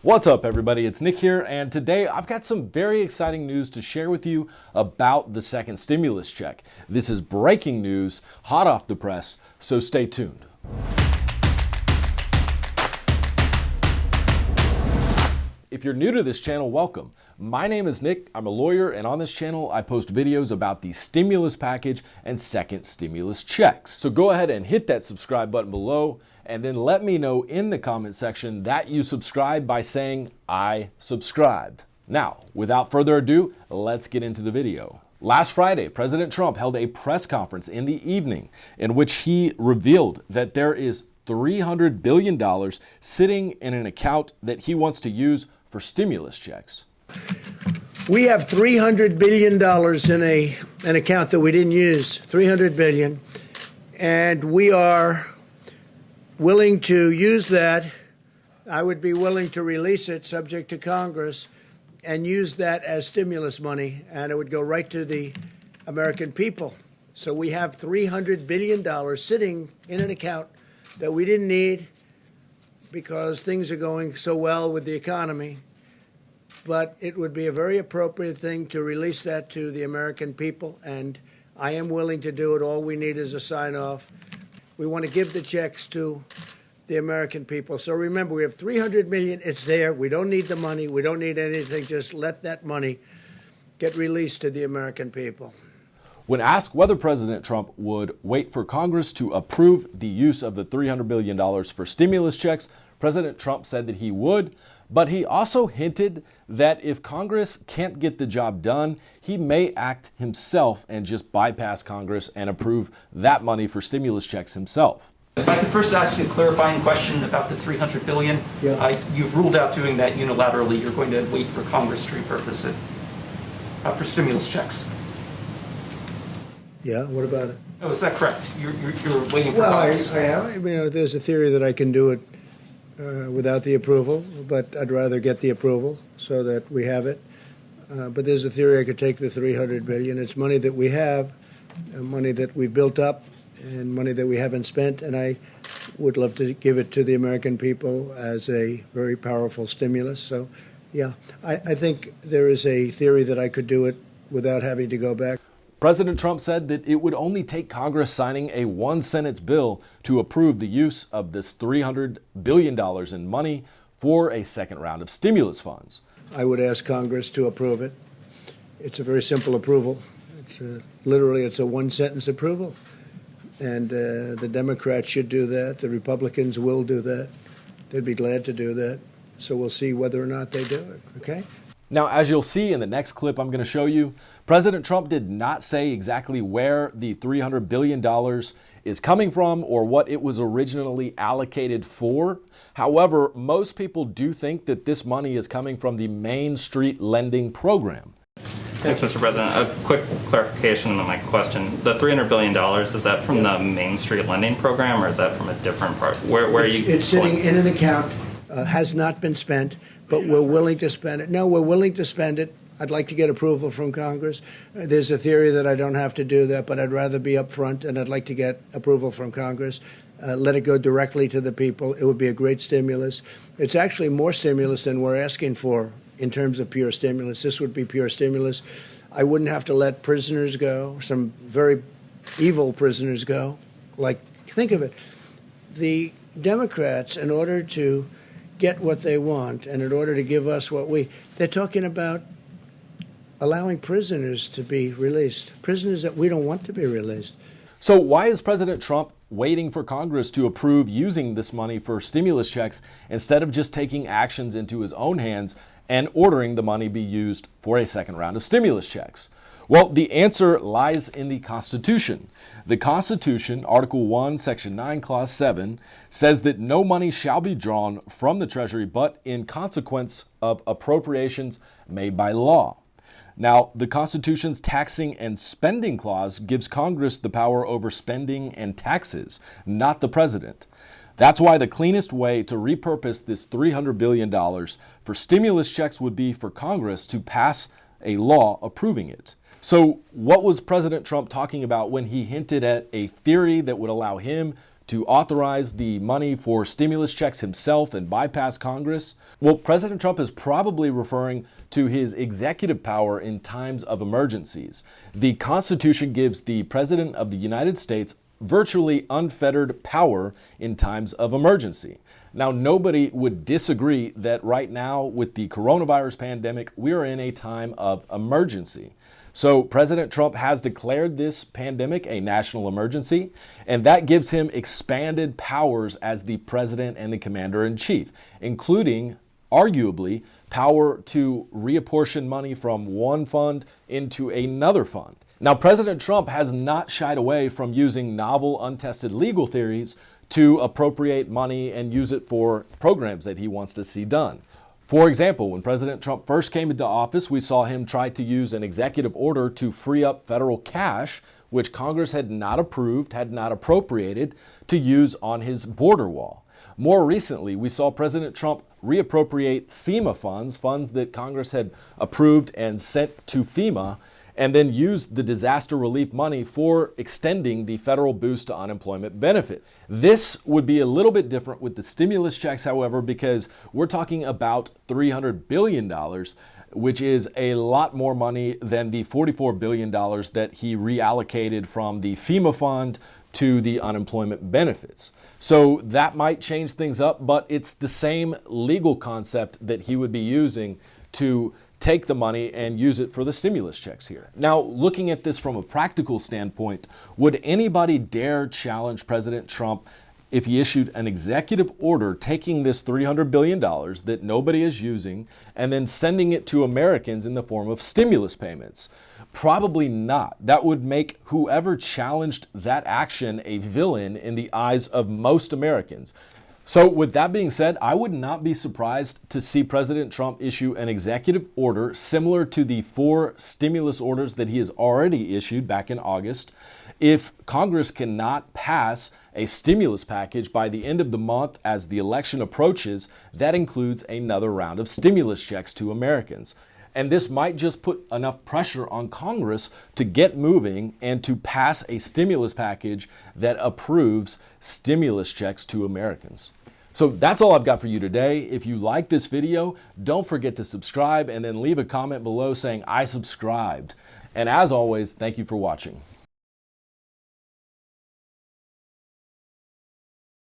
What's up, everybody? It's Nick here, and today I've got some very exciting news to share with you about the second stimulus check. This is breaking news, hot off the press, so stay tuned. If you're new to this channel, welcome. My name is Nick. I'm a lawyer, and on this channel, I post videos about the stimulus package and second stimulus checks. So go ahead and hit that subscribe button below, and then let me know in the comment section that you subscribed by saying, I subscribed. Now, without further ado, let's get into the video. Last Friday, President Trump held a press conference in the evening in which he revealed that there is $300 billion sitting in an account that he wants to use for stimulus checks. We have $300 billion in an account that we didn't use, $300 billion, and we are willing to use that. I would be willing to release it subject to Congress and use that as stimulus money, and it would go right to the American people. So we have $300 billion sitting in an account that we didn't need because things are going so well with the economy. But it would be a very appropriate thing to release that to the American people, and I am willing to do it. All we need is a sign-off. We want to give the checks to the American people. So remember, we have $300 million. It's there. We don't need the money. We don't need anything. Just let that money get released to the American people. When asked whether President Trump would wait for Congress to approve the use of the $300 billion for stimulus checks, President Trump said that he would, but he also hinted that if Congress can't get the job done, he may act himself and just bypass Congress and approve that money for stimulus checks himself. If I could first ask you a clarifying question about the $300 billion. Yeah. You've ruled out doing that unilaterally. You're going to wait for Congress to repurpose it for stimulus checks. Yeah, what about it? Oh, is that correct? You're waiting for Well, Congress? there's a theory that I can do it without the approval, but I'd rather get the approval so that we have it. But there's a theory I could take the $300 billion. It's money that we have, money that we've built up, and money that we haven't spent, and I would love to give it to the American people as a very powerful stimulus. So, yeah, I think there is a theory that I could do it without having to go back. President Trump said that it would only take Congress signing a one-sentence bill to approve the use of this $300 billion in money for a second round of stimulus funds. I would ask Congress to approve it. It's a very simple approval. It's a one-sentence approval. And the Democrats should do that. The Republicans will do that. They'd be glad to do that. So we'll see whether or not they do it, okay? Now, as you'll see in the next clip I'm going to show you, President Trump did not say exactly where the $300 billion is coming from or what it was originally allocated for. However, most people do think that this money is coming from the Main Street Lending Program. Thanks, Mr. President. A quick clarification on my question. The $300 billion, is that from the Main Street Lending Program or is that from a different part? Where are you? It's sitting in an account, has not been spent, but we're willing to spend it. No, we're willing to spend it. I'd like to get approval from Congress. There's a theory that I don't have to do that, but I'd rather be up front, and I'd like to get approval from Congress. Let it go directly to the people. It would be a great stimulus. It's actually more stimulus than we're asking for in terms of pure stimulus. This would be pure stimulus. I wouldn't have to let prisoners go, some very evil prisoners go. Like, think of it. The Democrats, in order to get what they want and in order to give us they're talking about allowing prisoners to be released, prisoners that we don't want to be released. So why is President Trump waiting for Congress to approve using this money for stimulus checks instead of just taking actions into his own hands and ordering the money be used for a second round of stimulus checks? Well, the answer lies in the Constitution. The Constitution, Article 1, Section 9, Clause 7, says that no money shall be drawn from the Treasury but in consequence of appropriations made by law. Now, the Constitution's taxing and spending clause gives Congress the power over spending and taxes, not the president. That's why the cleanest way to repurpose this $300 billion for stimulus checks would be for Congress to pass a law approving it. So what was President Trump talking about when he hinted at a theory that would allow him to authorize the money for stimulus checks himself and bypass Congress? Well, President Trump is probably referring to his executive power in times of emergencies. The Constitution gives the President of the United States virtually unfettered power in times of emergency. Now, nobody would disagree that right now, with the coronavirus pandemic, we are in a time of emergency. So President Trump has declared this pandemic a national emergency, and that gives him expanded powers as the president and the commander-in-chief, including, arguably, power to reapportion money from one fund into another fund. Now, President Trump has not shied away from using novel, untested legal theories to appropriate money and use it for programs that he wants to see done. For example, when President Trump first came into office, we saw him try to use an executive order to free up federal cash, which Congress had not approved, had not appropriated, to use on his border wall. More recently, we saw President Trump reappropriate FEMA funds, funds that Congress had approved and sent to FEMA, and then use the disaster relief money for extending the federal boost to unemployment benefits. This would be a little bit different with the stimulus checks, however, because we're talking about $300 billion, which is a lot more money than the $44 billion that he reallocated from the FEMA fund to the unemployment benefits. So that might change things up, but it's the same legal concept that he would be using to take the money and use it for the stimulus checks here. Now, looking at this from a practical standpoint, would anybody dare challenge President Trump if he issued an executive order taking this $300 billion that nobody is using and then sending it to Americans in the form of stimulus payments? Probably not. That would make whoever challenged that action a villain in the eyes of most Americans. So with that being said, I would not be surprised to see President Trump issue an executive order similar to the 4 stimulus orders that he has already issued back in August. If Congress cannot pass a stimulus package by the end of the month as the election approaches, that includes another round of stimulus checks to Americans. And this might just put enough pressure on Congress to get moving and to pass a stimulus package that approves stimulus checks to Americans. So that's all I've got for you today. If you like this video, don't forget to subscribe and then leave a comment below saying I subscribed. And as always, thank you for watching.